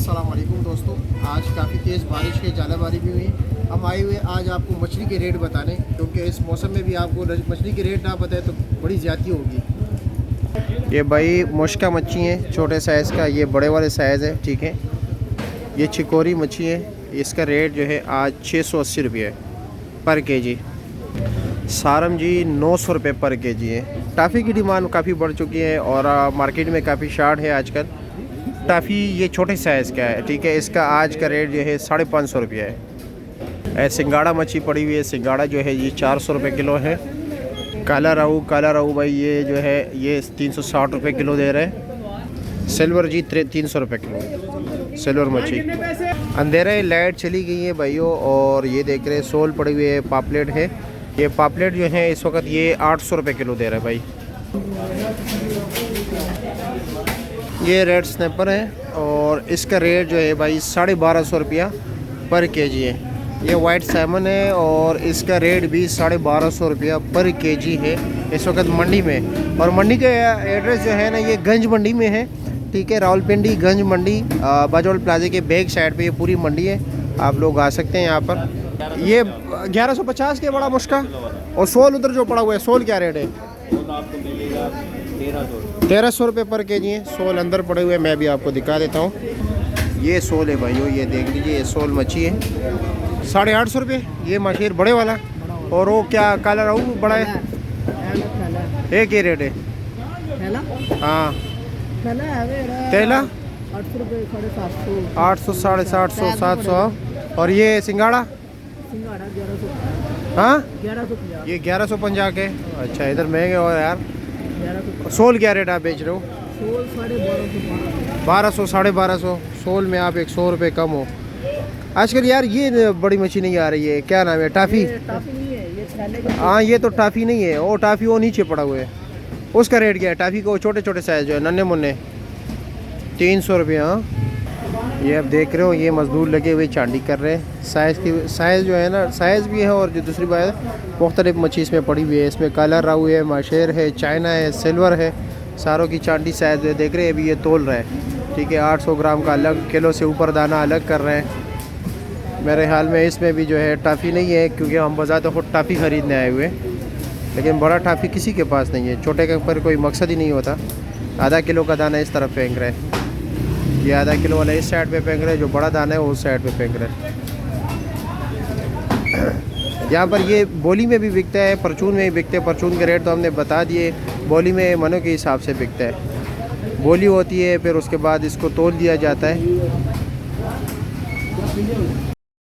अस्सलाम वालेकुम दोस्तों। आज काफ़ी तेज़ बारिश है, ज़्यादाबारी भी हुई। हम आए हुए आज आपको मछली के रेट बताने, क्योंकि इस मौसम में भी आपको मछली के रेट ना बताए तो बड़ी ज़्यादती होगी। ये भाई मुश्का मच्छी है, छोटे साइज़ का, ये बड़े वाले साइज़ है, ठीक है। ये चिकोरी मच्छी है, इसका रेट जो है आज 680 रुपये पर केजी। सारम जी 900 रुपये पर केजी है। टाफ़ी की डिमांड काफ़ी बढ़ चुकी है और मार्केट में काफ़ी शार्ट है आजकल। टाफ़ी ये छोटे साइज़ का है, ठीक है। इसका आज का रेट जो है 550 रुपये है। सिंगाड़ा मच्छी पड़ी हुई है, सिंगाड़ा जो है ये 400 रुपये किलो है। काला रहू भाई ये जो है ये 360 रुपये किलो दे रहे हैं। सिल्वर जी 300 रुपये किलो सिल्वर मच्छी। अंधेरे लाइट चली गई है भाइयों, और ये देख रहे हैं सोल पड़ी हुई है, पापलेट है। ये पापलेट जो है इस वक्त ये 800 रुपये किलो दे रहे हैं भाई। ये रेड स्नैपर है और इसका रेट जो है भाई 1250 रुपया पर केजी है। ये वाइट सैमन है और इसका रेट भी 1250 रुपया पर केजी है इस वक्त मंडी में। और मंडी का एड्रेस जो है ना ये गंज मंडी में है, ठीक है। रावलपिंडी गंज मंडी, बाजोल प्लाजा के बैक साइड पे ये पूरी मंडी है। आप लोग आ सकते हैं यहाँ पर। ये 1150 के बड़ा मुश्का, और सोल उधर जो पड़ा हुआ है, सोल क्या रेट है? 1300 रुपये पर केजी है। सोल अंदर पड़े हुए मैं भी आपको दिखा देता हूँ। ये सोल है भाइयों, ये देख लीजिए, ये सोल मच्छी है 850 रुपये। ये मछली बड़े वाला, और वो क्या काला रहू बड़ा है, एक ही रेट है। हाँ तेला 800 750 700। और ये सिंगाड़ा हाँ ये 1150 के। अच्छा इधर महंगे हो यार। सोल क्या रेट आप बेच रहे हो? 1200 1250। सोल में आप 100 रुपये कम हो आजकल यार। ये बड़ी मच्छी नहीं आ रही है, क्या नाम है? टाफ़ी। हाँ ये तो टाफ़ी नहीं है, वो टाफ़ी वो नीचे पड़ा हुआ है। उसका रेट क्या है टाफ़ी को? छोटे छोटे साइज़ जो है नन्हे मुन्ने 300 रुपये। हाँ ये आप देख रहे हो, ये मज़दूर लगे हुए चांदी कर रहे हैं। साइज़ जो है ना, साइज़ भी है। और जो दूसरी बात है, मुख्तलिफ मच्छी इसमें पड़ी हुई है। इसमें काला रहू है, माशेर है, चाइना है, सिल्वर है, सारों की चांदी साइज़ है। देख रहे हैं अभी ये तोल रहे हैं, ठीक है। 800 ग्राम का अलग, किलो से ऊपर दाना अलग कर रहे हैं। मेरे ख्याल में इसमें भी जो है टाफ़ी नहीं है, क्योंकि हम बाज़ार तो खुद टाफ़ी ख़रीदने आए हुए हैं, लेकिन बड़ा टाफ़ी किसी के पास नहीं है। छोटे के पर कोई मकसद ही नहीं होता। आधा किलो का दाना इस तरफ फेंक रहे हैं, ये आधा किलो वाला इस साइड पे फेंक रहे हैं, जो बड़ा दाना है वो उस साइड पे फेंक रहे हैं। यहाँ पर ये बोली में भी बिकता है, परचून में भी बिकते हैं। परचून के रेट तो हमने बता दिए। बोली में मनो के हिसाब से बिकता है। बोली होती है, फिर उसके बाद इसको तोल दिया जाता है।